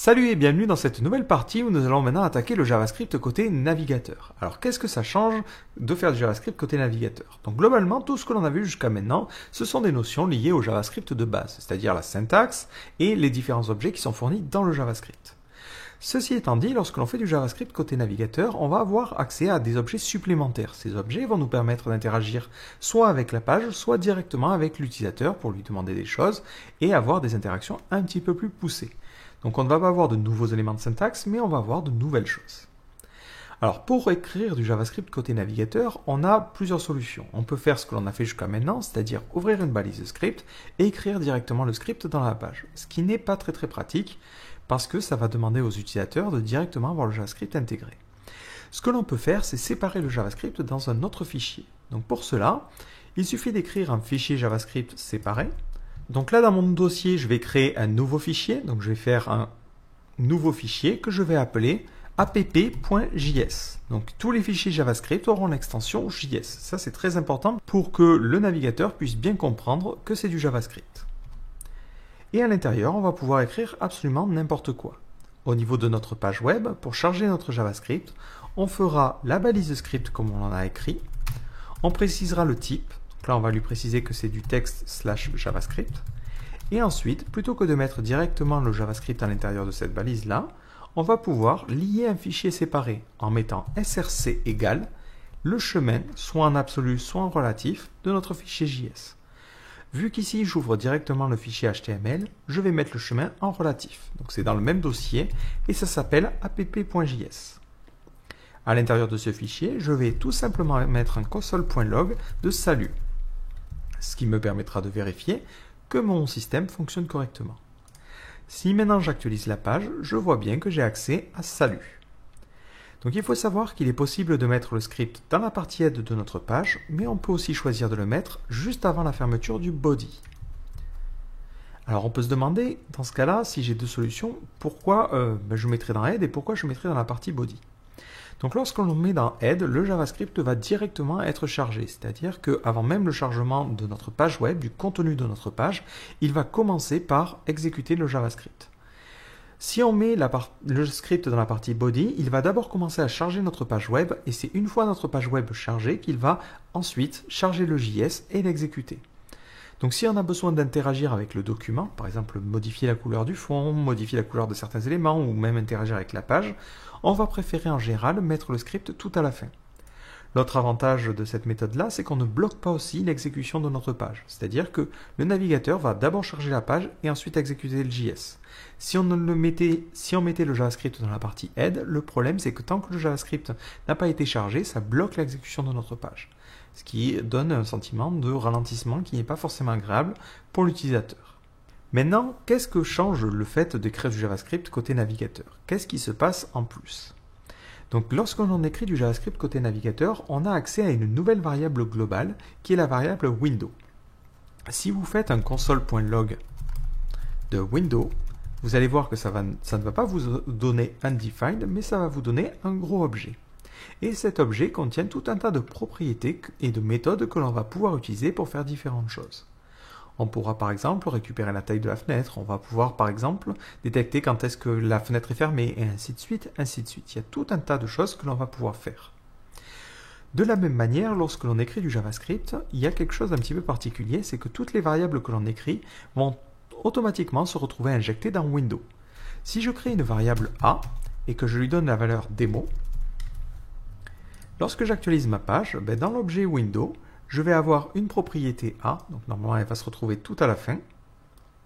Salut et bienvenue dans cette nouvelle partie où nous allons maintenant attaquer le JavaScript côté navigateur. Alors qu'est-ce que ça change de faire du JavaScript côté navigateur? Donc globalement, tout ce que l'on a vu jusqu'à maintenant, ce sont des notions liées au JavaScript de base, c'est-à-dire la syntaxe et les différents objets qui sont fournis dans le JavaScript. Ceci étant dit, lorsque l'on fait du JavaScript côté navigateur, on va avoir accès à des objets supplémentaires. Ces objets vont nous permettre d'interagir soit avec la page, soit directement avec l'utilisateur pour lui demander des choses et avoir des interactions un petit peu plus poussées. Donc on ne va pas avoir de nouveaux éléments de syntaxe, mais on va avoir de nouvelles choses. Alors pour écrire du JavaScript côté navigateur, on a plusieurs solutions. On peut faire ce que l'on a fait jusqu'à maintenant, c'est-à-dire ouvrir une balise de script et écrire directement le script dans la page. Ce qui n'est pas très pratique, parce que ça va demander aux utilisateurs de directement avoir le JavaScript intégré. Ce que l'on peut faire, c'est séparer le JavaScript dans un autre fichier. Donc pour cela, il suffit d'écrire un fichier JavaScript séparé. Donc là, dans mon dossier, je vais créer un nouveau fichier. Donc je vais faire un nouveau fichier que je vais appeler app.js. Donc tous les fichiers JavaScript auront l'extension JS. Ça, c'est très important pour que le navigateur puisse bien comprendre que c'est du JavaScript. Et à l'intérieur, on va pouvoir écrire absolument n'importe quoi. Au niveau de notre page web, pour charger notre JavaScript, on fera la balise de script comme on en a écrit. On précisera le type. Donc là, on va lui préciser que c'est du texte/JavaScript. Et ensuite, plutôt que de mettre directement le JavaScript à l'intérieur de cette balise-là, on va pouvoir lier un fichier séparé en mettant src égale le chemin, soit en absolu, soit en relatif, de notre fichier JS. Vu qu'ici, j'ouvre directement le fichier HTML, je vais mettre le chemin en relatif. Donc c'est dans le même dossier et ça s'appelle app.js. À l'intérieur de ce fichier, je vais tout simplement mettre un console.log de salut, ce qui me permettra de vérifier que mon système fonctionne correctement. Si maintenant j'actualise la page, je vois bien que j'ai accès à salut. Donc il faut savoir qu'il est possible de mettre le script dans la partie aide de notre page, mais on peut aussi choisir de le mettre juste avant la fermeture du body. Alors on peut se demander, dans ce cas-là, si j'ai deux solutions, pourquoi je mettrai dans aide et pourquoi je mettrai dans la partie body. Donc lorsqu'on le met dans aide, le JavaScript va directement être chargé, c'est-à-dire qu'avant même le chargement de notre page web, du contenu de notre page, il va commencer par exécuter le JavaScript. Si on met le script dans la partie body, il va d'abord commencer à charger notre page web et c'est une fois notre page web chargée qu'il va ensuite charger le JS et l'exécuter. Donc si on a besoin d'interagir avec le document, par exemple modifier la couleur du fond, modifier la couleur de certains éléments ou même interagir avec la page, on va préférer en général mettre le script tout à la fin. L'autre avantage de cette méthode-là, c'est qu'on ne bloque pas aussi l'exécution de notre page. C'est-à-dire que le navigateur va d'abord charger la page et ensuite exécuter le JS. Si on mettait le JavaScript dans la partie aide, le problème c'est que tant que le JavaScript n'a pas été chargé, ça bloque l'exécution de notre page. Ce qui donne un sentiment de ralentissement qui n'est pas forcément agréable pour l'utilisateur. Maintenant, qu'est-ce que change le fait d'écrire du JavaScript côté navigateur? Qu'est-ce qui se passe en plus? Donc lorsqu'on écrit du JavaScript côté navigateur, on a accès à une nouvelle variable globale qui est la variable window. Si vous faites un console.log de window, vous allez voir que ça ne va pas vous donner undefined, mais ça va vous donner un gros objet. Et cet objet contient tout un tas de propriétés et de méthodes que l'on va pouvoir utiliser pour faire différentes choses. On pourra par exemple récupérer la taille de la fenêtre, on va pouvoir par exemple détecter quand est-ce que la fenêtre est fermée, et ainsi de suite, ainsi de suite. Il y a tout un tas de choses que l'on va pouvoir faire. De la même manière, lorsque l'on écrit du JavaScript, il y a quelque chose d'un petit peu particulier, c'est que toutes les variables que l'on écrit vont automatiquement se retrouver injectées dans Window. Si je crée une variable A et que je lui donne la valeur démo, lorsque j'actualise ma page, dans l'objet Window, je vais avoir une propriété A, donc normalement elle va se retrouver tout à la fin,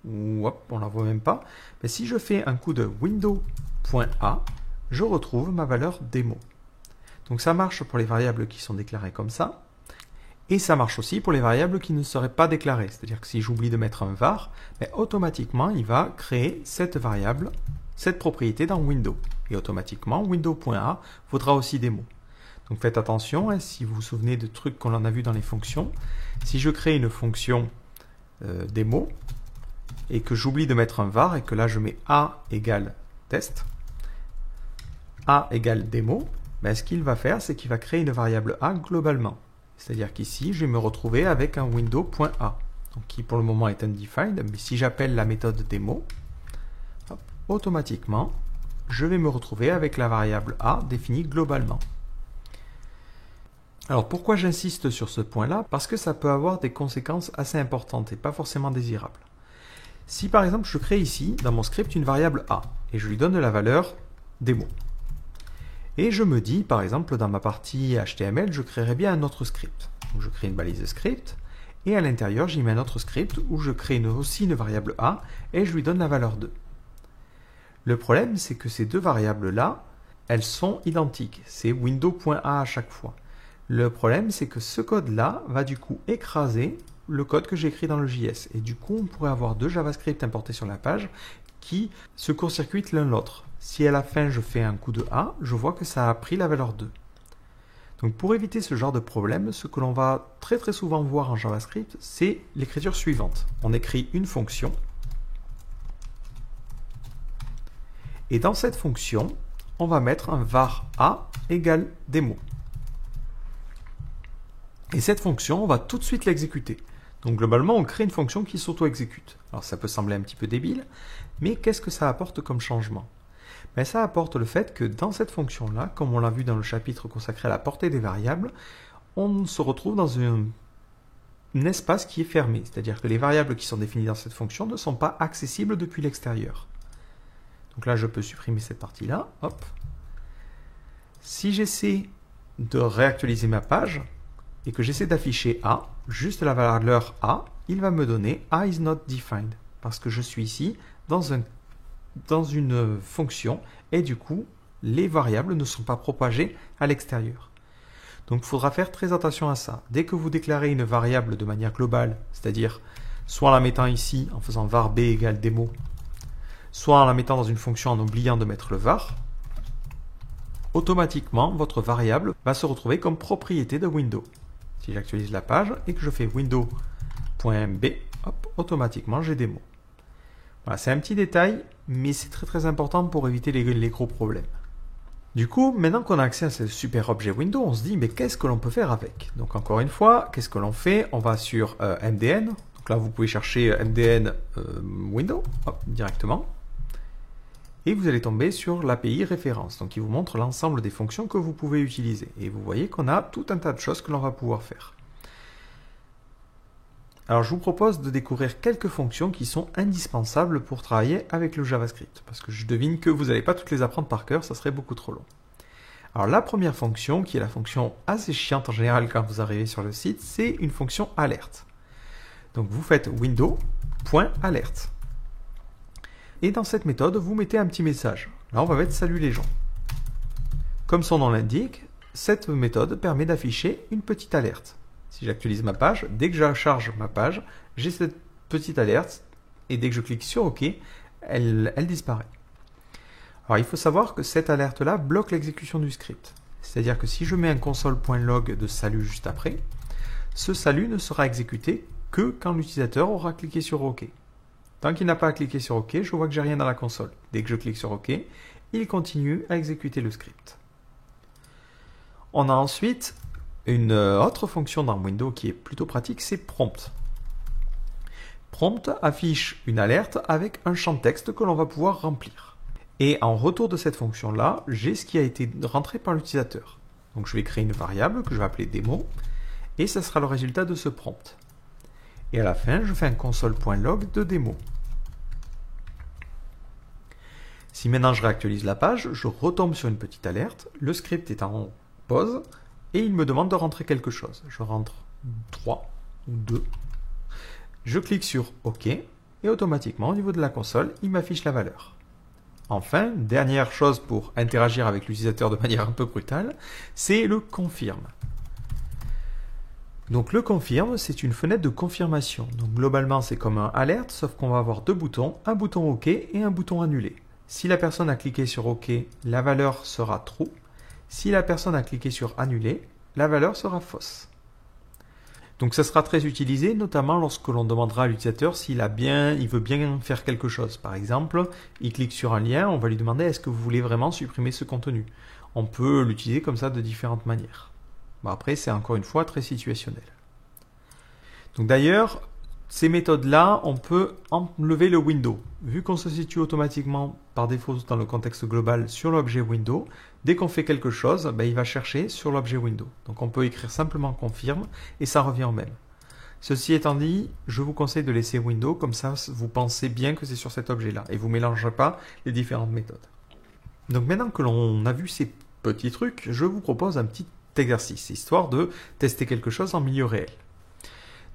ou hop, on ne la voit même pas, mais si je fais un coup de window.a, je retrouve ma valeur démo. Donc ça marche pour les variables qui sont déclarées comme ça, et ça marche aussi pour les variables qui ne seraient pas déclarées, c'est-à-dire que si j'oublie de mettre un var, automatiquement il va créer cette variable, cette propriété dans Window, et automatiquement window.a vaudra aussi démo. Donc faites attention, si vous vous souvenez de trucs qu'on en a vu dans les fonctions, si je crée une fonction démo et que j'oublie de mettre un var et que là je mets a égale test, a égale démo, ce qu'il va faire c'est qu'il va créer une variable a globalement. C'est-à-dire qu'ici je vais me retrouver avec un window.a, donc qui pour le moment est undefined, mais si j'appelle la méthode démo, hop, automatiquement, je vais me retrouver avec la variable a définie globalement. Alors pourquoi j'insiste sur ce point-là? Parce que ça peut avoir des conséquences assez importantes et pas forcément désirables. Si par exemple je crée ici, dans mon script, une variable a, et je lui donne la valeur démo. Et je me dis, par exemple, dans ma partie HTML, je créerai bien un autre script. Donc je crée une balise script, et à l'intérieur, j'y mets un autre script où je crée aussi une variable a, et je lui donne la valeur 2. Le problème, c'est que ces deux variables-là, elles sont identiques. C'est window.a à chaque fois. Le problème, c'est que ce code-là va du coup écraser le code que j'ai écrit dans le JS. Et du coup, on pourrait avoir deux JavaScript importés sur la page qui se court-circuitent l'un l'autre. Si à la fin, je fais un coup de A, je vois que ça a pris la valeur 2. Donc pour éviter ce genre de problème, ce que l'on va très souvent voir en JavaScript, c'est l'écriture suivante. On écrit une fonction. Et dans cette fonction, on va mettre un var a égale démo. Et cette fonction, on va tout de suite l'exécuter. Donc globalement, on crée une fonction qui s'auto-exécute. Alors ça peut sembler un petit peu débile, mais qu'est-ce que ça apporte comme changement? Ben, ça apporte le fait que dans cette fonction-là, comme on l'a vu dans le chapitre consacré à la portée des variables, on se retrouve dans un espace qui est fermé. C'est-à-dire que les variables qui sont définies dans cette fonction ne sont pas accessibles depuis l'extérieur. Donc là, je peux supprimer cette partie-là. Hop. Si j'essaie de réactualiser ma page, et que j'essaie d'afficher A, juste la valeur A, il va me donner A is not defined, parce que je suis ici dans une fonction, et du coup, les variables ne sont pas propagées à l'extérieur. Donc il faudra faire très attention à ça. Dès que vous déclarez une variable de manière globale, c'est-à-dire soit en la mettant ici, en faisant var b égale démo, soit en la mettant dans une fonction en oubliant de mettre le var, automatiquement, votre variable va se retrouver comme propriété de Windows. Si j'actualise la page et que je fais window.b, automatiquement j'ai démo. Voilà, c'est un petit détail, mais c'est très important pour éviter les gros problèmes. Du coup, maintenant qu'on a accès à ce super objet Windows, on se dit, mais qu'est-ce que l'on peut faire avec? Donc encore une fois, qu'est-ce que l'on fait? On va sur MDN. Donc là, vous pouvez chercher MDN Windows directement. Et vous allez tomber sur l'API référence, donc il vous montre l'ensemble des fonctions que vous pouvez utiliser. Et vous voyez qu'on a tout un tas de choses que l'on va pouvoir faire. Alors je vous propose de découvrir quelques fonctions qui sont indispensables pour travailler avec le JavaScript, parce que je devine que vous n'allez pas toutes les apprendre par cœur, ça serait beaucoup trop long. Alors la première fonction, qui est la fonction assez chiante en général quand vous arrivez sur le site, c'est une fonction alerte. Donc vous faites window.alert. Et dans cette méthode, vous mettez un petit message. Là, on va mettre salut les gens. Comme son nom l'indique, cette méthode permet d'afficher une petite alerte. Si j'actualise ma page, dès que je charge ma page, j'ai cette petite alerte et dès que je clique sur OK, elle disparaît. Alors, il faut savoir que cette alerte-là bloque l'exécution du script. C'est-à-dire que si je mets un console.log de salut juste après, ce salut ne sera exécuté que quand l'utilisateur aura cliqué sur OK. Tant qu'il n'a pas cliqué sur OK, je vois que j'ai rien dans la console. Dès que je clique sur OK, il continue à exécuter le script. On a ensuite une autre fonction dans Windows qui est plutôt pratique, c'est prompt. Prompt affiche une alerte avec un champ de texte que l'on va pouvoir remplir. Et en retour de cette fonction-là, j'ai ce qui a été rentré par l'utilisateur. Donc je vais créer une variable que je vais appeler démo, et ça sera le résultat de ce prompt. Et à la fin, je fais un console.log de démo. Si maintenant je réactualise la page, je retombe sur une petite alerte, le script est en pause, et il me demande de rentrer quelque chose. Je rentre 3 ou 2. Je clique sur OK, et automatiquement, au niveau de la console, il m'affiche la valeur. Enfin, dernière chose pour interagir avec l'utilisateur de manière un peu brutale, c'est le confirme. Donc le confirme, c'est une fenêtre de confirmation. Donc globalement, c'est comme un alerte, sauf qu'on va avoir deux boutons, un bouton OK et un bouton annulé. Si la personne a cliqué sur OK, la valeur sera true. Si la personne a cliqué sur annuler, la valeur sera fausse. Donc ça sera très utilisé, notamment lorsque l'on demandera à l'utilisateur s'il veut bien faire quelque chose. Par exemple, il clique sur un lien, on va lui demander est-ce que vous voulez vraiment supprimer ce contenu. On peut l'utiliser comme ça de différentes manières. Bon, après, c'est encore une fois très situationnel. Donc d'ailleurs, ces méthodes-là, on peut enlever le window. Vu qu'on se situe automatiquement par défaut dans le contexte global sur l'objet window, dès qu'on fait quelque chose, il va chercher sur l'objet window. Donc on peut écrire simplement confirme et ça revient au même. Ceci étant dit, je vous conseille de laisser window, comme ça vous pensez bien que c'est sur cet objet-là et vous ne mélangez pas les différentes méthodes. Donc maintenant que l'on a vu ces petits trucs, je vous propose un petit exercice, histoire de tester quelque chose en milieu réel.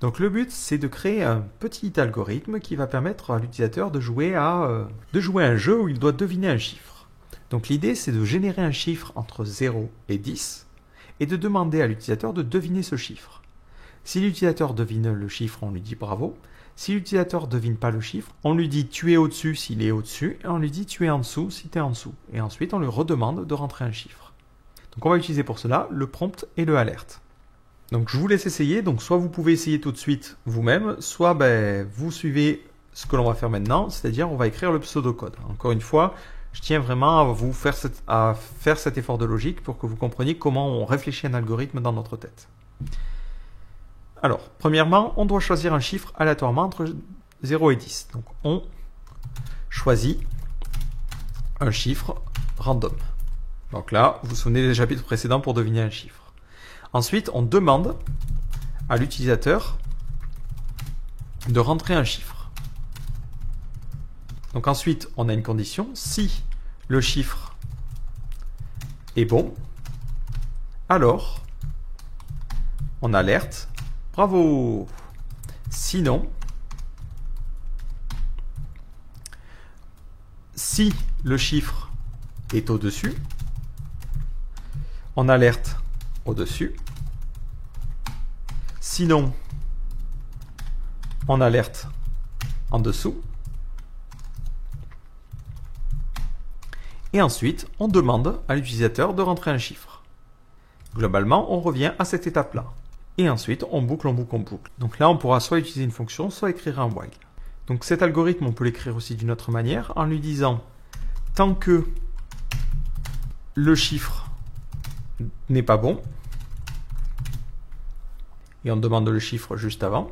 Donc le but, c'est de créer un petit algorithme qui va permettre à l'utilisateur de jouer à un jeu où il doit deviner un chiffre. Donc l'idée, c'est de générer un chiffre entre 0 et 10 et de demander à l'utilisateur de deviner ce chiffre. Si l'utilisateur devine le chiffre, on lui dit bravo. Si l'utilisateur ne devine pas le chiffre, on lui dit tu es au-dessus s'il est au-dessus et on lui dit tu es en dessous si tu es en dessous. Et ensuite, on lui redemande de rentrer un chiffre. Donc on va utiliser pour cela le prompt et le alert. Donc je vous laisse essayer, donc soit vous pouvez essayer tout de suite vous-même, soit vous suivez ce que l'on va faire maintenant, c'est-à-dire on va écrire le pseudocode. Encore une fois, je tiens vraiment à vous faire cet effort de logique pour que vous compreniez comment on réfléchit un algorithme dans notre tête. Alors, premièrement, on doit choisir un chiffre aléatoirement entre 0 et 10. Donc on choisit un chiffre random. Donc là, vous vous souvenez des chapitres précédents pour deviner un chiffre. Ensuite, on demande à l'utilisateur de rentrer un chiffre. Donc ensuite, on a une condition. Si le chiffre est bon, alors on alerte. Bravo! Sinon, si le chiffre est au-dessus, on alerte au-dessus. Sinon, on alerte en dessous. Et ensuite, on demande à l'utilisateur de rentrer un chiffre. Globalement, on revient à cette étape-là. Et ensuite, on boucle, on boucle, on boucle. Donc là, on pourra soit utiliser une fonction, soit écrire un while. Donc cet algorithme, on peut l'écrire aussi d'une autre manière, en lui disant, tant que le chiffre n'est pas bon, et on demande le chiffre juste avant,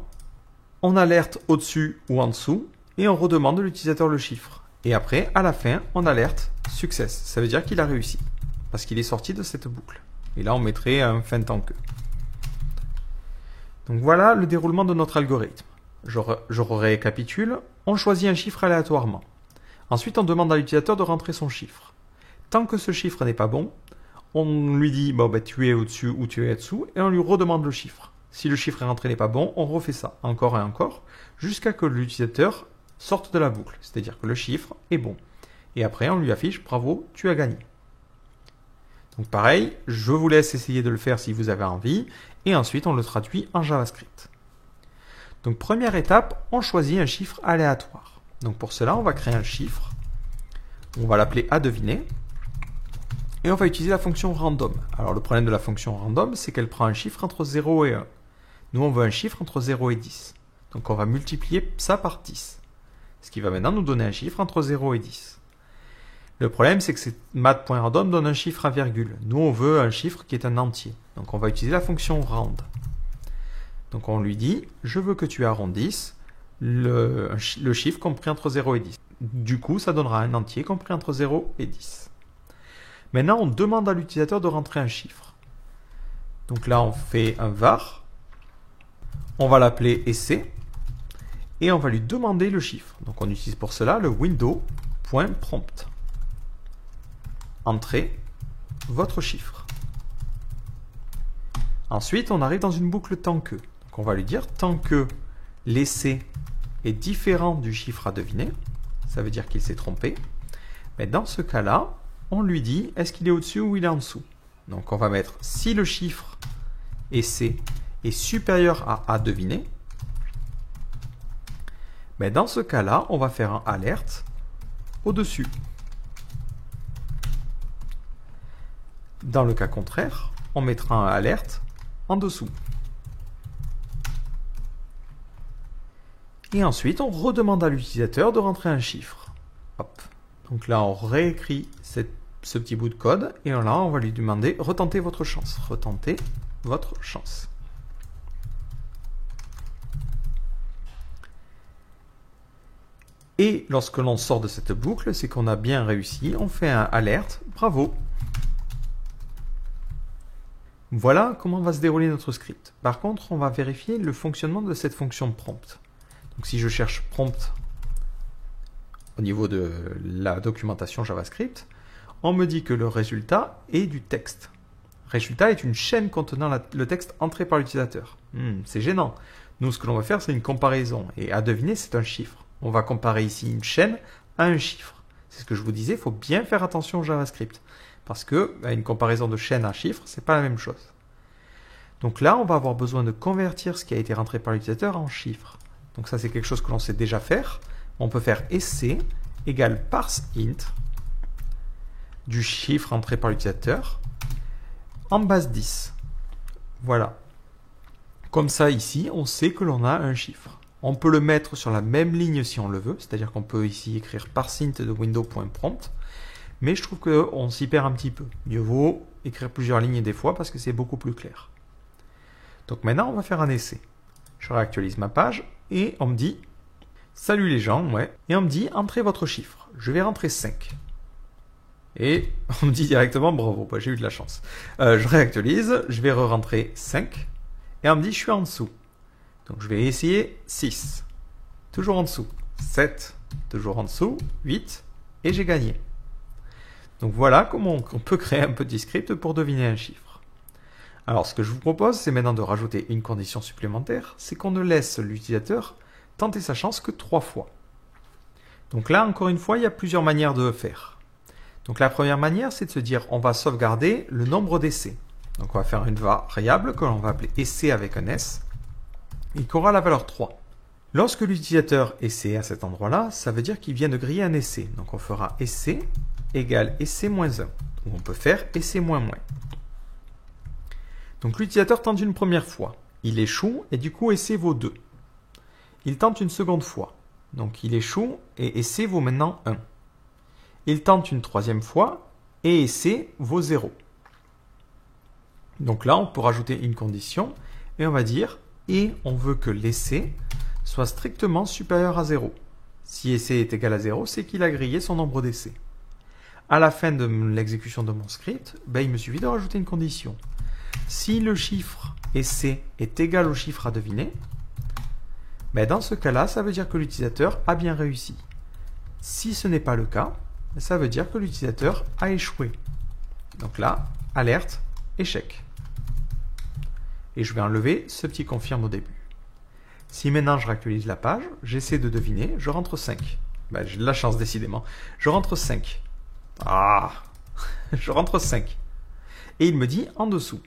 on alerte au-dessus ou en dessous, et on redemande à l'utilisateur le chiffre. Et après, à la fin, on alerte success. Ça veut dire qu'il a réussi, parce qu'il est sorti de cette boucle. Et là, on mettrait un fin tant que. Donc voilà le déroulement de notre algorithme. Je récapitule. On choisit un chiffre aléatoirement. Ensuite, on demande à l'utilisateur de rentrer son chiffre. Tant que ce chiffre n'est pas bon, on lui dit tu es au-dessus ou tu es au-dessous et on lui redemande le chiffre. Si le chiffre rentré n'est pas bon, on refait ça encore et encore jusqu'à que l'utilisateur sorte de la boucle, c'est-à-dire que le chiffre est bon. Et après, on lui affiche bravo, tu as gagné. Donc pareil, je vous laisse essayer de le faire si vous avez envie et ensuite on le traduit en JavaScript. Donc première étape, on choisit un chiffre aléatoire. Donc pour cela, on va créer un chiffre. On va l'appeler à deviner. Et on va utiliser la fonction random. Alors le problème de la fonction random, c'est qu'elle prend un chiffre entre 0 et 1. Nous, on veut un chiffre entre 0 et 10. Donc on va multiplier ça par 10. Ce qui va maintenant nous donner un chiffre entre 0 et 10. Le problème, c'est que math.random donne un chiffre à virgule. Nous, on veut un chiffre qui est un entier. Donc on va utiliser la fonction rand. Donc on lui dit, je veux que tu arrondisses le chiffre compris entre 0 et 10. Du coup, ça donnera un entier compris entre 0 et 10. Maintenant, on demande à l'utilisateur de rentrer un chiffre. Donc là, on fait un var. On va l'appeler essai. Et on va lui demander le chiffre. Donc on utilise pour cela le window.prompt. Entrez votre chiffre. Ensuite, on arrive dans une boucle tant que. Donc on va lui dire tant que l'essai est différent du chiffre à deviner, ça veut dire qu'il s'est trompé. Mais dans ce cas-là, on lui dit est-ce qu'il est au-dessus ou il est en dessous. Donc on va mettre si le chiffre essai est supérieur à deviner. Mais dans ce cas-là, on va faire un alerte au-dessus. Dans le cas contraire, on mettra un alerte en dessous. Et ensuite, on redemande à l'utilisateur de rentrer un chiffre. Hop. Donc là, on réécrit ce petit bout de code et là, on va lui demander retentez votre chance. Retentez votre chance. Et lorsque l'on sort de cette boucle, c'est qu'on a bien réussi. On fait un alerte. Bravo. Voilà comment va se dérouler notre script. Par contre, on va vérifier le fonctionnement de cette fonction prompt. Donc si je cherche prompt au niveau de la documentation JavaScript, on me dit que le résultat est du texte. Résultat est une chaîne contenant le texte entré par l'utilisateur. C'est gênant. Nous, ce que l'on va faire, c'est une comparaison. Et à deviner, c'est un chiffre. On va comparer ici une chaîne à un chiffre. C'est ce que je vous disais, il faut bien faire attention au JavaScript. Parce que une comparaison de chaîne à chiffre, c'est pas la même chose. Donc là, on va avoir besoin de convertir ce qui a été rentré par l'utilisateur en chiffres. Donc ça, c'est quelque chose que l'on sait déjà faire. On peut faire esc égale parseInt du chiffre entré par l'utilisateur en base 10. Voilà. Comme ça, ici, on sait que l'on a un chiffre. On peut le mettre sur la même ligne si on le veut, c'est-à-dire qu'on peut ici écrire parseInt de window.prompt, mais je trouve qu'on s'y perd un petit peu. Mieux vaut écrire plusieurs lignes des fois parce que c'est beaucoup plus clair. Donc maintenant, on va faire un essai. Je réactualise ma page et on me dit « Salut les gens », ouais. Et on me dit « Entrez votre chiffre ». Je vais rentrer 5. Et on me dit directement « Bravo, bah, j'ai eu de la chance ». Je réactualise, je vais re-rentrer 5. Et on me dit « Je suis en dessous ». Donc je vais essayer 6. Toujours en dessous. 7. Toujours en dessous. 8. Et j'ai gagné. Donc voilà comment on peut créer un petit script pour deviner un chiffre. Alors ce que je vous propose, c'est maintenant de rajouter une condition supplémentaire, c'est qu'on ne laisse l'utilisateur tenter sa chance que 3 fois. Donc là, encore une fois, il y a plusieurs manières de faire. Donc la première manière, c'est de se dire, on va sauvegarder le nombre d'essais. Donc on va faire une variable que l'on va appeler essai avec un S, et qui aura la valeur 3. Lorsque l'utilisateur essaie à cet endroit-là, ça veut dire qu'il vient de griller un essai. Donc on fera essai égale essai moins 1. Ou on peut faire essai moins moins. Donc l'utilisateur tente une première fois. Il échoue et du coup essai vaut 2. Il tente une seconde fois. Donc il échoue et essai vaut maintenant 1. Il tente une troisième fois et essai vaut 0. Donc là, on peut rajouter une condition et on va dire et on veut que l'essai soit strictement supérieur à 0. Si essai est égal à 0, c'est qu'il a grillé son nombre d'essais. À la fin de l'exécution de mon script, il me suffit de rajouter une condition. Si le chiffre essai est égal au chiffre à deviner, dans ce cas-là, ça veut dire que l'utilisateur a bien réussi. Si ce n'est pas le cas, ça veut dire que l'utilisateur a échoué. Donc là, alerte, échec. Et je vais enlever ce petit confirme au début. Si maintenant je réactualise la page, j'essaie de deviner, je rentre 5. J'ai de la chance décidément. Je rentre 5. Ah, je rentre 5. Et il me dit en dessous.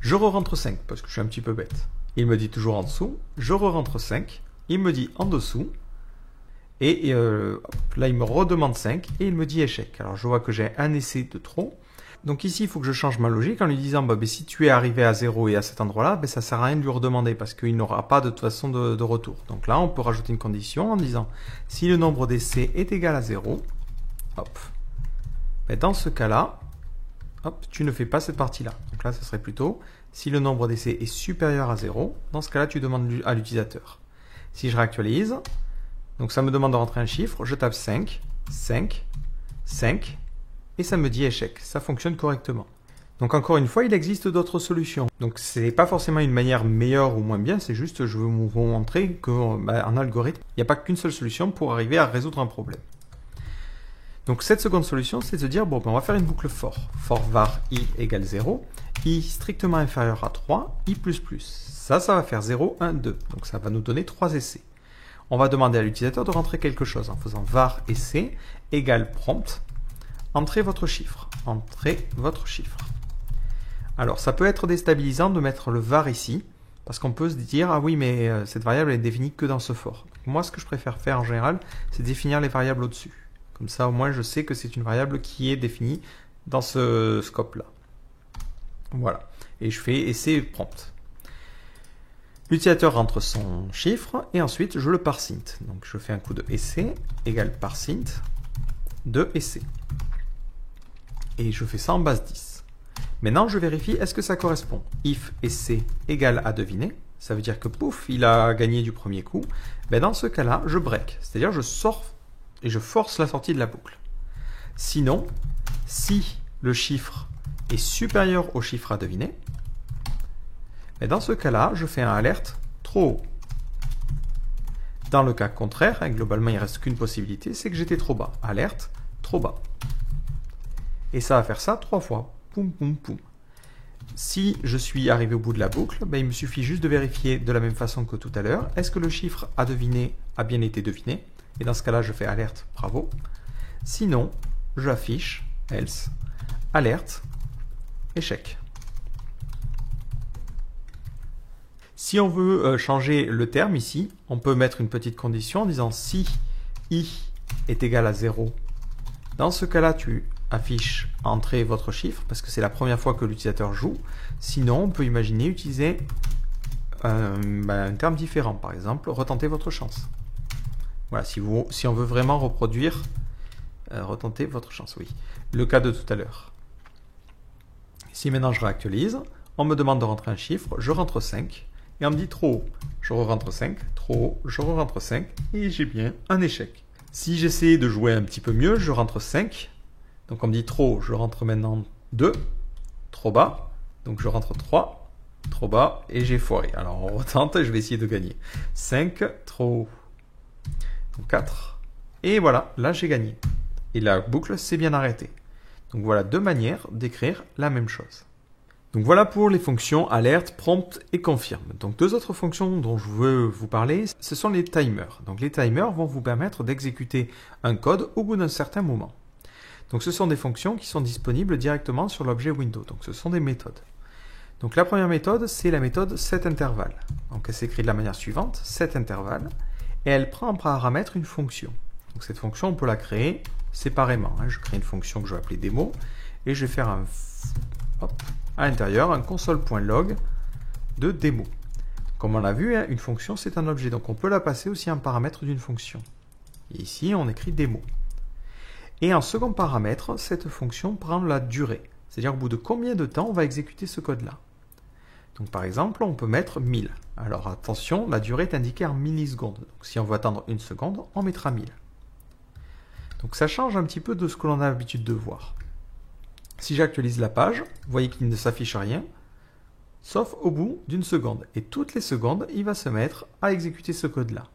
Je re-rentre 5 parce que je suis un petit peu bête. Il me dit toujours en dessous. Je re-rentre 5. Il me dit en dessous. Et là, il me redemande 5 et il me dit échec. Alors, je vois que j'ai un essai de trop. Donc ici, il faut que je change ma logique en lui disant si tu es arrivé à 0 et à cet endroit-là, ça ne sert à rien de lui redemander parce qu'il n'aura pas de toute façon de retour. Donc là, on peut rajouter une condition en disant si le nombre d'essais est égal à 0, hop, dans ce cas-là, hop, tu ne fais pas cette partie-là. Donc là, ce serait plutôt si le nombre d'essais est supérieur à 0, dans ce cas-là, tu demandes à l'utilisateur. Si je réactualise, donc ça me demande de rentrer un chiffre, je tape 5, 5, 5, et ça me dit échec. Ça fonctionne correctement. Donc encore une fois, il existe d'autres solutions. Donc ce n'est pas forcément une manière meilleure ou moins bien, c'est juste je veux vous montrer qu'en algorithme, il n'y a pas qu'une seule solution pour arriver à résoudre un problème. Donc cette seconde solution, c'est de se dire, on va faire une boucle for. For var i égale 0, i strictement inférieur à 3, i++. Ça va faire 0, 1, 2. Donc ça va nous donner 3 essais. On va demander à l'utilisateur de rentrer quelque chose en faisant var essai égale prompt. Entrez votre chiffre. Entrez votre chiffre. Alors, ça peut être déstabilisant de mettre le var ici, parce qu'on peut se dire, ah oui, mais cette variable est définie que dans ce for. Donc, moi, ce que je préfère faire en général, c'est définir les variables au-dessus. Comme ça, au moins, je sais que c'est une variable qui est définie dans ce scope-là. Voilà. Et je fais essai prompt. L'utilisateur rentre son chiffre, et ensuite, je le parseInt. Donc, je fais un coup de essai égale parseInt de essai. Et je fais ça en base 10. Maintenant, je vérifie est-ce que ça correspond. If essai égale à deviner. ça veut dire que pouf, il a gagné du premier coup. Ben dans ce cas-là, je break, c'est-à-dire je sors et je force la sortie de la boucle. Sinon, si le chiffre est supérieur au chiffre à deviner, ben dans ce cas-là, je fais un alerte trop haut. Dans le cas contraire, globalement il ne reste qu'une possibilité, c'est que j'étais trop bas. Alerte trop bas. Et ça va faire ça 3 fois. Poum, poum, poum. Si je suis arrivé au bout de la boucle, ben, il me suffit juste de vérifier de la même façon que tout à l'heure, est-ce que le chiffre à deviner a bien été deviné? Et dans ce cas-là, je fais alerte, bravo. Sinon, j'affiche else, alerte, échec. Si on veut changer le terme ici, on peut mettre une petite condition en disant si i est égal à 0, dans ce cas-là, tu affiches entrer votre chiffre parce que c'est la première fois que l'utilisateur joue. Sinon, on peut imaginer utiliser un terme différent. Par exemple, retenter votre chance. Voilà, si on veut vraiment reproduire retenter votre chance, oui. Le cas de tout à l'heure. Si maintenant je réactualise, on me demande de rentrer un chiffre, je rentre 5, et on me dit trop haut. Je rentre 5, trop haut, je rentre 5, et j'ai bien un échec. Si j'essaie de jouer un petit peu mieux, je rentre 5, donc on me dit trop haut, je rentre maintenant 2, trop bas, donc je rentre 3, trop bas, et j'ai foiré. Alors on retente, je vais essayer de gagner. 5, trop haut, donc 4, et voilà, là j'ai gagné. Et la boucle s'est bien arrêtée. Donc voilà deux manières d'écrire la même chose. Donc voilà pour les fonctions alerte, prompt et confirme. Donc deux autres fonctions dont je veux vous parler, ce sont les timers. Donc les timers vont vous permettre d'exécuter un code au bout d'un certain moment. Donc ce sont des fonctions qui sont disponibles directement sur l'objet Windows. Donc ce sont des méthodes. Donc la première méthode, c'est la méthode setInterval. Donc elle s'écrit de la manière suivante, setInterval, et elle prend en paramètre une fonction. Donc cette fonction, on peut la créer séparément. Je crée une fonction que je vais appeler démo, et je vais faire à l'intérieur un console.log de démo. Comme on l'a vu, une fonction c'est un objet, donc on peut la passer aussi en paramètre d'une fonction. Et ici, on écrit démo. Et en second paramètre, cette fonction prend la durée, c'est-à-dire au bout de combien de temps on va exécuter ce code-là. Donc par exemple, on peut mettre 1000. Alors attention, la durée est indiquée en millisecondes. Donc si on veut attendre une seconde, on mettra 1000. Donc ça change un petit peu de ce que l'on a l'habitude de voir. Si j'actualise la page, vous voyez qu'il ne s'affiche rien, sauf au bout d'une seconde. Et toutes les secondes, il va se mettre à exécuter ce code-là.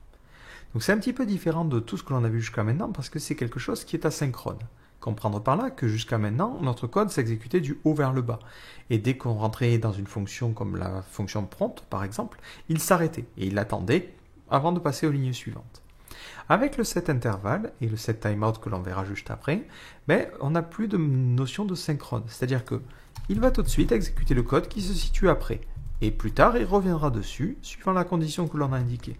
Donc c'est un petit peu différent de tout ce que l'on a vu jusqu'à maintenant parce que c'est quelque chose qui est asynchrone. Comprendre par là que jusqu'à maintenant, notre code s'exécutait du haut vers le bas. Et dès qu'on rentrait dans une fonction comme la fonction prompt, par exemple, il s'arrêtait et il attendait avant de passer aux lignes suivantes. Avec le setInterval et le setTimeout que l'on verra juste après, on n'a plus de notion de synchrone. C'est-à-dire que il va tout de suite exécuter le code qui se situe après. Et plus tard, il reviendra dessus, suivant la condition que l'on a indiquée.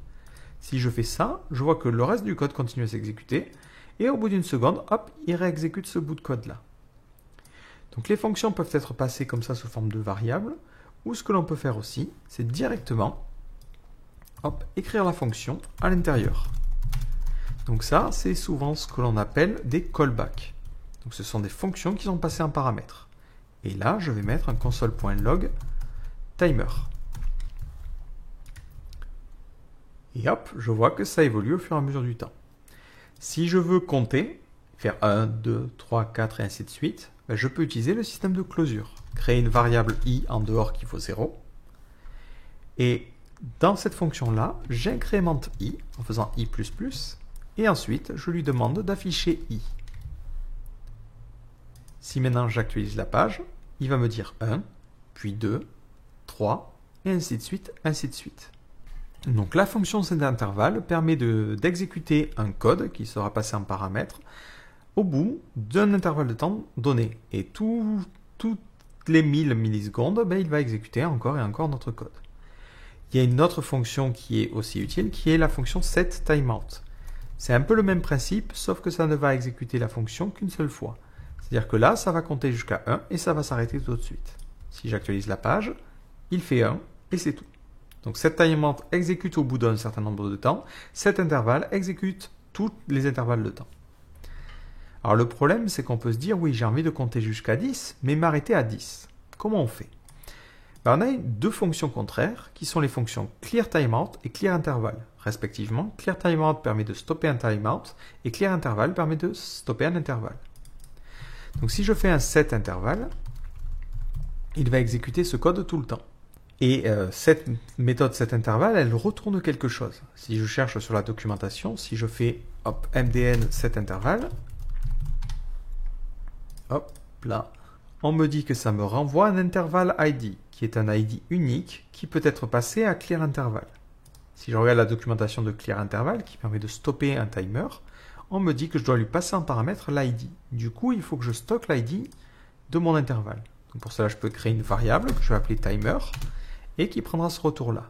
Si je fais ça, je vois que le reste du code continue à s'exécuter, et au bout d'une seconde, hop, il réexécute ce bout de code-là. Donc les fonctions peuvent être passées comme ça sous forme de variables, ou ce que l'on peut faire aussi, c'est directement écrire la fonction à l'intérieur. Donc ça, c'est souvent ce que l'on appelle des callbacks. Donc ce sont des fonctions qui sont passées en paramètres. Et là, je vais mettre un console.log timer. Et hop, je vois que ça évolue au fur et à mesure du temps. Si je veux compter, faire 1, 2, 3, 4 et ainsi de suite, je peux utiliser le système de closure. Créer une variable i en dehors qui vaut 0. Et dans cette fonction-là, j'incrémente i en faisant i++, et ensuite, je lui demande d'afficher i. Si maintenant j'actualise la page, il va me dire 1, puis 2, 3, et ainsi de suite, ainsi de suite. Donc la fonction setInterval permet d'exécuter un code qui sera passé en paramètre au bout d'un intervalle de temps donné. Et toutes les 1000 millisecondes, il va exécuter encore et encore notre code. Il y a une autre fonction qui est aussi utile, qui est la fonction setTimeout. C'est un peu le même principe, sauf que ça ne va exécuter la fonction qu'une seule fois. C'est-à-dire que là, ça va compter jusqu'à 1 et ça va s'arrêter tout de suite. Si j'actualise la page, il fait 1 et c'est tout. Donc setTimeout exécute au bout d'un certain nombre de temps, setInterval exécute tous les intervalles de temps. Alors le problème, c'est qu'on peut se dire, oui, j'ai envie de compter jusqu'à 10, mais m'arrêter à 10. Comment on fait? Ben, on a deux fonctions contraires qui sont les fonctions clearTimeout et clearInterval. Respectivement, clearTimeout permet de stopper un timeout et clearInterval permet de stopper un intervalle. Donc si je fais un setInterval, il va exécuter ce code tout le temps. Et cette méthode setInterval, elle retourne quelque chose. Si je cherche sur la documentation, si je fais hop, mdn setInterval, hop là, on me dit que ça me renvoie un intervalle ID, qui est un ID unique qui peut être passé à clearInterval. Si je regarde la documentation de clearInterval qui permet de stopper un timer, on me dit que je dois lui passer en paramètre l'ID. Du coup, il faut que je stocke l'ID de mon intervalle. Donc pour cela, je peux créer une variable que je vais appeler timer et qui prendra ce retour-là.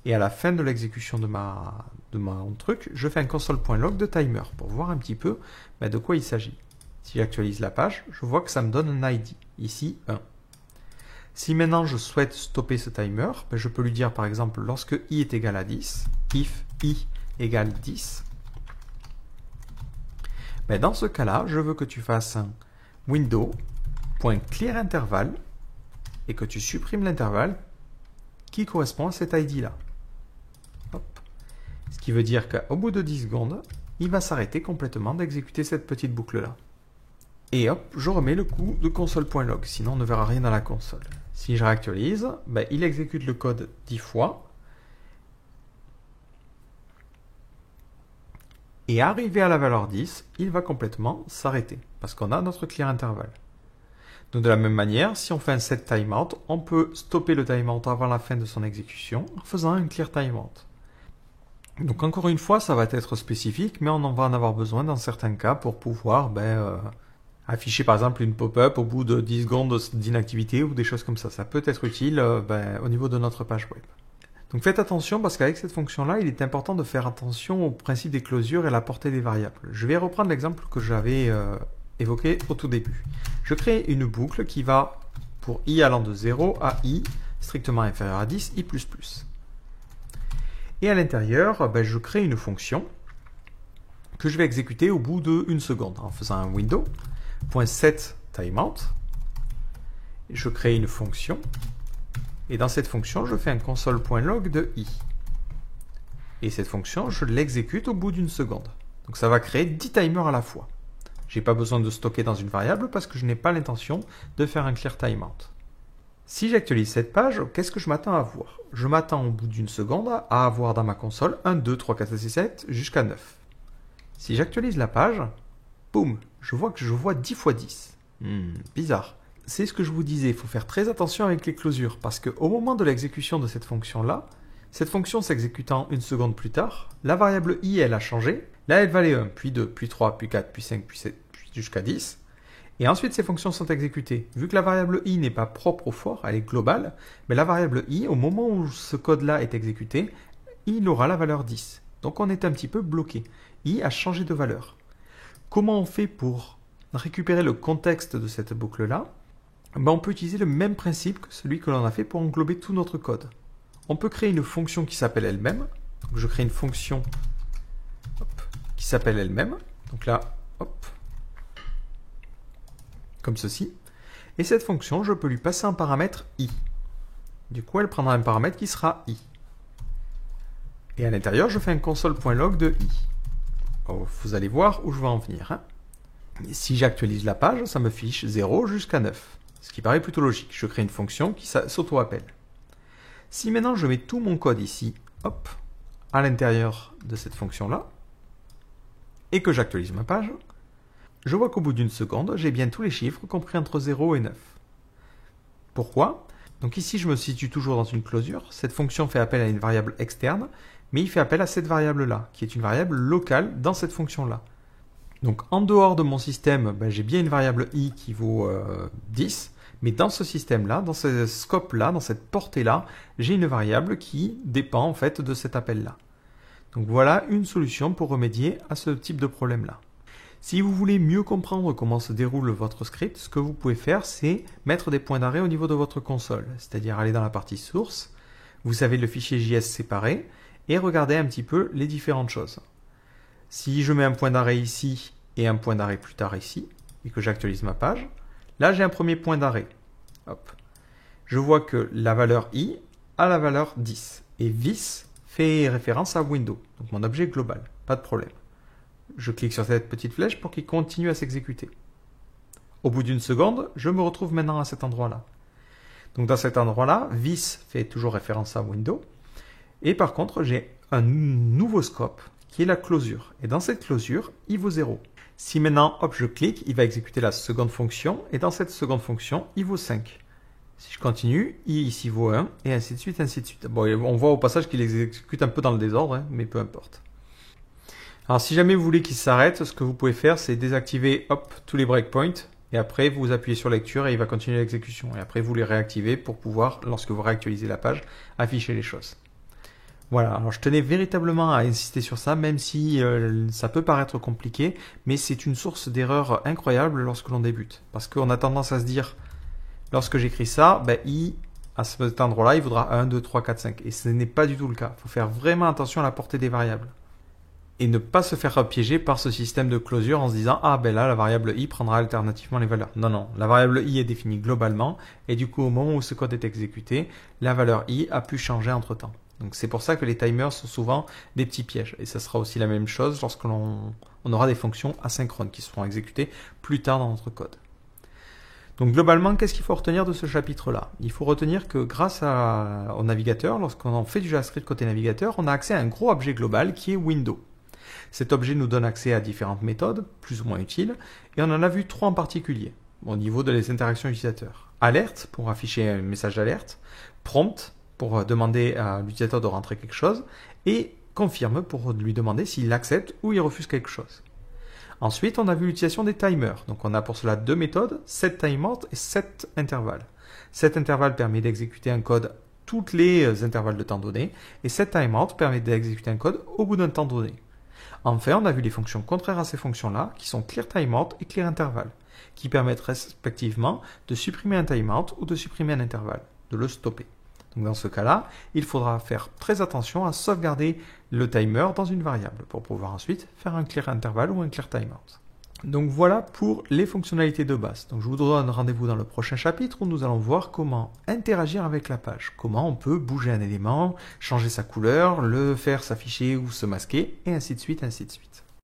Et à la fin de l'exécution de mon truc, je fais un console.log de timer pour voir un petit peu de quoi il s'agit. Si j'actualise la page, je vois que ça me donne un ID, ici 1. Si maintenant je souhaite stopper ce timer, je peux lui dire par exemple lorsque i est égal à 10, if i égale 10, dans ce cas-là, je veux que tu fasses un window.clearInterval et que tu supprimes l'intervalle qui correspond à cet ID-là. Ce qui veut dire qu'au bout de 10 secondes, il va s'arrêter complètement d'exécuter cette petite boucle-là. Et hop, je remets le coup de console.log, sinon on ne verra rien dans la console. Si je réactualise, il exécute le code 10 fois. Et arrivé à la valeur 10, il va complètement s'arrêter, parce qu'on a notre clearInterval. Donc de la même manière, si on fait un setTimeout, on peut stopper le timeout avant la fin de son exécution en faisant un clearTimeout. Donc encore une fois, ça va être spécifique, mais on en va en avoir besoin dans certains cas pour pouvoir afficher par exemple une pop-up au bout de 10 secondes d'inactivité ou des choses comme ça. Ça peut être utile au niveau de notre page web. Donc faites attention parce qu'avec cette fonction-là, il est important de faire attention au principe des closures et la portée des variables. Je vais reprendre l'exemple que j'avais évoqué au tout début. Je crée une boucle qui va pour i allant de 0 à i strictement inférieur à 10, i++. Et à l'intérieur, je crée une fonction que je vais exécuter au bout de 1 seconde en faisant un window.setTimeout. Je crée une fonction et dans cette fonction, je fais un console.log de i. Et cette fonction, je l'exécute au bout d'1 seconde. Donc ça va créer 10 timers à la fois. Je n'ai pas besoin de stocker dans une variable parce que je n'ai pas l'intention de faire un clearTimeout. Si j'actualise cette page, qu'est-ce que je m'attends à voir? Je m'attends au bout d'1 seconde à avoir dans ma console 1, 2, 3, 4, 5, 6, 7 jusqu'à 9. Si j'actualise la page, boum, je vois que je vois 10 fois 10. Bizarre. C'est ce que je vous disais, il faut faire très attention avec les closures parce qu'au moment de l'exécution de cette fonction-là, cette fonction s'exécutant 1 seconde plus tard, la variable i, elle a changé. Là, elle valait 1, puis 2, puis 3, puis 4, puis 5, puis 7, puis jusqu'à 10. Et ensuite, ces fonctions sont exécutées. Vu que la variable i n'est pas propre au for, elle est globale, mais la variable i, au moment où ce code-là est exécuté, il aura la valeur 10. Donc on est un petit peu bloqué. I a changé de valeur. Comment on fait pour récupérer le contexte de cette boucle-là? On peut utiliser le même principe que celui que l'on a fait pour englober tout notre code. On peut créer une fonction qui s'appelle elle-même. Donc je crée une fonction qui s'appelle elle-même. Donc là, hop, comme ceci. Et cette fonction, je peux lui passer un paramètre i. Du coup, elle prendra un paramètre qui sera i. Et à l'intérieur, je fais un console.log de i. Oh, vous allez voir où je vais en venir. Et si j'actualise la page, ça me fiche 0 jusqu'à 9. Ce qui paraît plutôt logique. Je crée une fonction qui s'auto-appelle. Si maintenant je mets tout mon code ici, hop, à l'intérieur de cette fonction-là, et que j'actualise ma page, je vois qu'au bout d'1 seconde, j'ai bien tous les chiffres compris entre 0 et 9. Pourquoi? Donc ici, je me situe toujours dans une closure. Cette fonction fait appel à une variable externe, mais il fait appel à cette variable-là, qui est une variable locale dans cette fonction-là. Donc en dehors de mon système, j'ai bien une variable i qui vaut 10, mais dans ce système-là, dans ce scope-là, dans cette portée-là, j'ai une variable qui dépend en fait de cet appel-là. Donc voilà une solution pour remédier à ce type de problème-là. Si vous voulez mieux comprendre comment se déroule votre script, ce que vous pouvez faire, c'est mettre des points d'arrêt au niveau de votre console, c'est-à-dire aller dans la partie source, vous savez le fichier JS séparé, et regarder un petit peu les différentes choses. Si je mets un point d'arrêt ici et un point d'arrêt plus tard ici, et que j'actualise ma page, là j'ai un premier point d'arrêt. Hop. je vois que la valeur i a la valeur 10. Et this fait référence à window, donc mon objet global, pas de problème. Je clique sur cette petite flèche pour qu'il continue à s'exécuter. Au bout d'une seconde, je me retrouve maintenant à cet endroit-là. Donc dans cet endroit-là, this fait toujours référence à window. Et par contre, j'ai un nouveau scope qui est la closure. Et dans cette closure, i vaut 0. Si maintenant, hop, je clique, il va exécuter la seconde fonction. Et dans cette seconde fonction, i vaut 5. Si je continue, i ici vaut 1, et ainsi de suite, ainsi de suite. Bon, on voit au passage qu'il exécute un peu dans le désordre, hein, mais peu importe. Alors si jamais vous voulez qu'il s'arrête, ce que vous pouvez faire, c'est désactiver hop, tous les breakpoints. Et après, vous appuyez sur lecture et il va continuer l'exécution. Et après, vous les réactivez pour pouvoir, lorsque vous réactualisez la page, afficher les choses. Voilà, alors je tenais véritablement à insister sur ça, même si ça peut paraître compliqué, mais c'est une source d'erreur incroyable lorsque l'on débute. Parce qu'on a tendance à se dire, lorsque j'écris ça, ben, i, à cet endroit-là, il vaudra 1, 2, 3, 4, 5. Et ce n'est pas du tout le cas. Il faut faire vraiment attention à la portée des variables. Et ne pas se faire piéger par ce système de closure en se disant « Ah, ben là, la variable i prendra alternativement les valeurs. » Non, non, la variable i est définie globalement, et du coup, au moment où ce code est exécuté, la valeur i a pu changer entre-temps. Donc c'est pour ça que les timers sont souvent des petits pièges. Et ça sera aussi la même chose lorsque l'on aura des fonctions asynchrones qui seront exécutées plus tard dans notre code. Donc globalement, qu'est-ce qu'il faut retenir de ce chapitre-là? Il faut retenir que grâce au navigateur, lorsqu'on fait du JavaScript côté navigateur, on a accès à un gros objet global qui est window. Cet objet nous donne accès à différentes méthodes, plus ou moins utiles, et on en a vu 3 en particulier, au niveau de les interactions utilisateurs. Alerte, pour afficher un message d'alerte, prompt, pour demander à l'utilisateur de rentrer quelque chose, et confirme, pour lui demander s'il accepte ou il refuse quelque chose. Ensuite, on a vu l'utilisation des timers. Donc on a pour cela 2 méthodes, setTimeout et setInterval. SetInterval permet d'exécuter un code toutes les intervalles de temps donné, et setTimeout permet d'exécuter un code au bout d'un temps donné. Enfin, on a vu les fonctions contraires à ces fonctions-là, qui sont clearTimeout et clearInterval, qui permettent respectivement de supprimer un timeout ou de supprimer un intervalle, de le stopper. Donc dans ce cas-là, il faudra faire très attention à sauvegarder le timer dans une variable, pour pouvoir ensuite faire un clearInterval ou un clearTimeout. Donc voilà pour les fonctionnalités de base. Donc je vous donne rendez-vous dans le prochain chapitre où nous allons voir comment interagir avec la page, comment on peut bouger un élément, changer sa couleur, le faire s'afficher ou se masquer, et ainsi de suite, ainsi de suite.